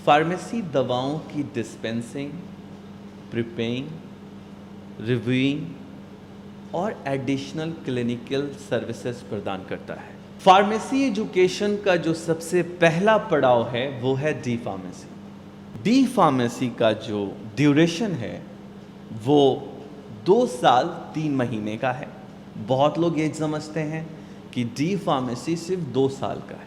Pharmacy दवाओं की dispensing, प्रिपेइंग, reviewing और एडिशनल क्लिनिकल सर्विसेज प्रदान करता है। फार्मेसी एजुकेशन का जो सबसे पहला पड़ाव है वो है डी फार्मेसी। डी फार्मेसी का जो ड्यूरेशन है वो 2 साल 3 महीने का है। बहुत लोग ये समझते हैं कि डी फार्मेसी सिर्फ 2 साल का है।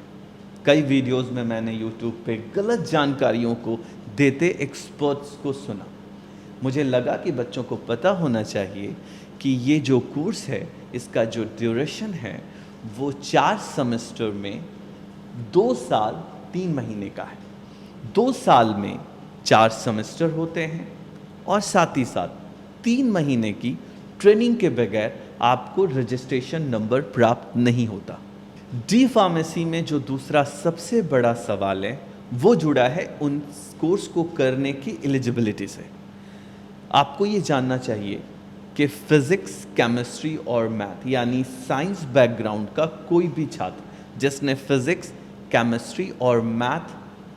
कई वीडियोस में मैंने यूट्यूब पे गलत जानकारियों को देते एक्सपर्ट्स को सुना। मुझे लगा कि बच्चों को पता होना चाहिए कि ये जो कोर्स है इसका जो ड्यूरेशन है वो 4 सेमेस्टर में 2 साल 3 महीने का है। 2 साल में 4 सेमेस्टर होते हैं और साथ ही साथ 3 महीने की ट्रेनिंग के बगैर आपको रजिस्ट्रेशन नंबर प्राप्त नहीं होता। डी फार्मेसी में जो दूसरा सबसे बड़ा सवाल है वो जुड़ा है उन कोर्स को करने की एलिजिबिलिटी से। आपको ये जानना चाहिए कि फिजिक्स, केमिस्ट्री और मैथ यानी साइंस बैकग्राउंड का कोई भी छात्र जिसने फिजिक्स, केमिस्ट्री और मैथ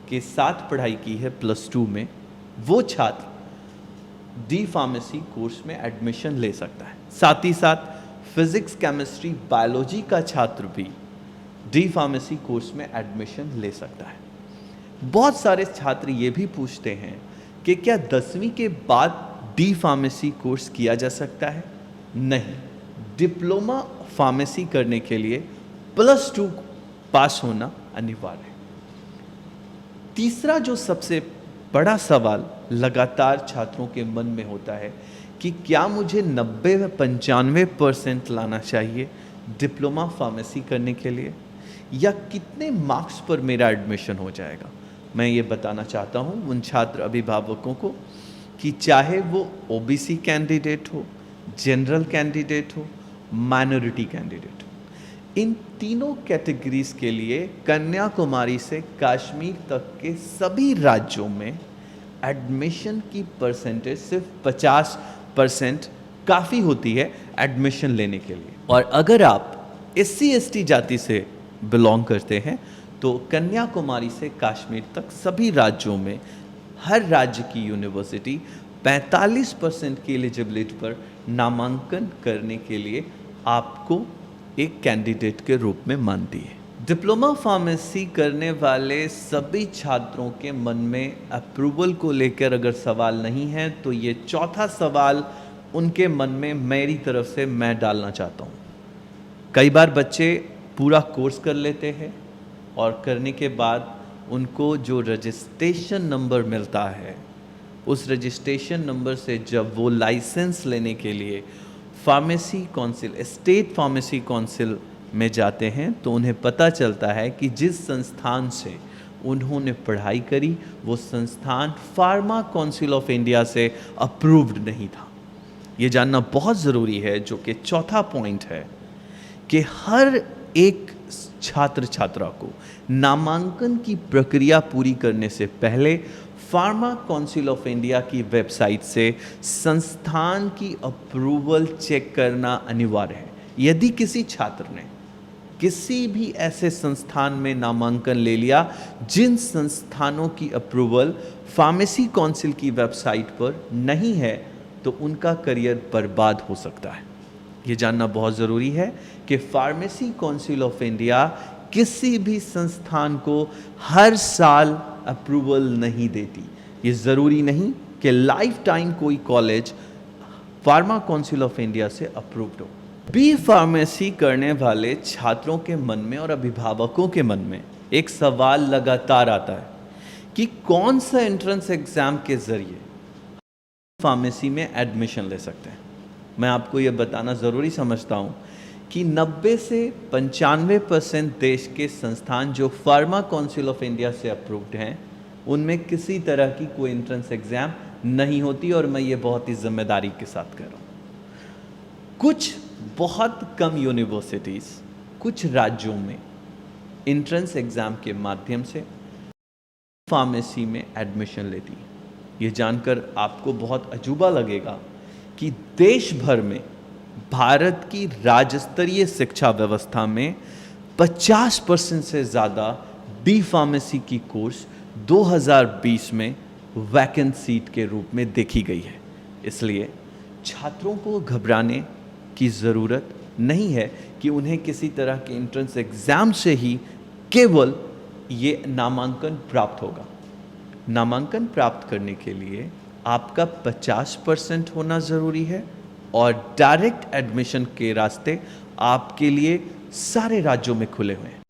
के साथ पढ़ाई की है +2 में, वो छात्र डी फार्मेसी कोर्स में एडमिशन ले सकता है। साथ ही साथ फिजिक्स, केमिस्ट्री, बायोलॉजी का छात्र भी डी फार्मेसी कोर्स में एडमिशन ले सकता है। बहुत सारे छात्र ये भी पूछते हैं कि क्या 10वीं के बाद डी फार्मेसी कोर्स किया जा सकता है? नहीं, डिप्लोमा फार्मेसी करने के लिए +2 पास होना अनिवार्य है। तीसरा जो सबसे बड़ा सवाल लगातार छात्रों के मन में होता है कि क्या मुझे 90-95% लाना चाहिए डिप्लोमा फार्मेसी करने के लिए, या कितने मार्क्स पर मेरा एडमिशन हो जाएगा? मैं ये बताना चाहता हूँ उन छात्र अभिभावकों को कि चाहे वो ओबीसी कैंडिडेट हो, जनरल कैंडिडेट हो, माइनॉरिटी कैंडिडेट हो, इन तीनों कैटेगरीज के लिए कन्याकुमारी से कश्मीर तक के सभी राज्यों में एडमिशन की परसेंटेज सिर्फ 50% काफ़ी होती है एडमिशन लेने के लिए। और अगर आप SC/ST जाति से बिलोंग करते हैं तो कन्याकुमारी से कश्मीर तक सभी राज्यों में हर राज्य की यूनिवर्सिटी 45% की एलिजिबिलिटी पर नामांकन करने के लिए आपको एक कैंडिडेट के रूप में मानती है। डिप्लोमा फार्मेसी करने वाले सभी छात्रों के मन में अप्रूवल को लेकर अगर सवाल नहीं है तो ये चौथा सवाल उनके मन में मेरी तरफ से मैं डालना चाहता हूँ। कई बार बच्चे पूरा कोर्स कर लेते हैं और करने के बाद उनको जो रजिस्ट्रेशन नंबर मिलता है, उस रजिस्ट्रेशन नंबर से जब वो लाइसेंस लेने के लिए pharmacy council, state pharmacy council में जाते हैं तो उन्हें पता चलता है कि जिस संस्थान से उन्होंने पढ़ाई करी वो संस्थान फार्मा काउंसिल ऑफ इंडिया से अप्रूव्ड नहीं था। ये जानना बहुत ज़रूरी है, जो कि चौथा पॉइंट है कि हर एक छात्र छात्रा को नामांकन की प्रक्रिया पूरी करने से पहले फार्मा काउंसिल ऑफ इंडिया की वेबसाइट से संस्थान की अप्रूवल चेक करना अनिवार्य है। यदि किसी छात्र ने किसी भी ऐसे संस्थान में नामांकन ले लिया जिन संस्थानों की अप्रूवल फार्मेसी काउंसिल की वेबसाइट पर नहीं है तो उनका करियर बर्बाद हो सकता है। ये जानना बहुत ज़रूरी है कि फार्मेसी काउंसिल ऑफ इंडिया किसी भी संस्थान को हर साल अप्रूवल नहीं देती। ये ज़रूरी नहीं कि लाइफ टाइम कोई college pharma council of India से अप्रूव्ड हो। बी फार्मेसी करने वाले छात्रों के मन में और अभिभावकों के मन में एक सवाल लगातार आता है कि कौन सा एंट्रेंस एग्ज़ाम के ज़रिए फार्मेसी में एडमिशन ले सकते हैं। मैं आपको ये बताना ज़रूरी समझता हूँ कि 90 से 95% देश के संस्थान जो फार्मा काउंसिल ऑफ इंडिया से अप्रूव्ड हैं उनमें किसी तरह की कोई एंट्रेंस एग्ज़ाम नहीं होती, और मैं ये बहुत ही जिम्मेदारी के साथ कर रहा हूँ। कुछ बहुत कम यूनिवर्सिटीज़ कुछ राज्यों में एंट्रेंस एग्ज़ाम के माध्यम से फार्मेसी में एडमिशन लेती है। ये जानकर आपको बहुत अजूबा लगेगा कि देश भर में भारत की राज्य स्तरीय शिक्षा व्यवस्था में 50% से ज़्यादा डी फार्मेसी की कोर्स 2020 में वैकेंट सीट के रूप में देखी गई है। इसलिए छात्रों को घबराने की ज़रूरत नहीं है कि उन्हें किसी तरह के एंट्रेंस एग्ज़ाम से ही केवल ये नामांकन प्राप्त होगा। नामांकन प्राप्त करने के लिए आपका 50% होना ज़रूरी है और डायरेक्ट एडमिशन के रास्ते आपके लिए सारे राज्यों में खुले हुए हैं।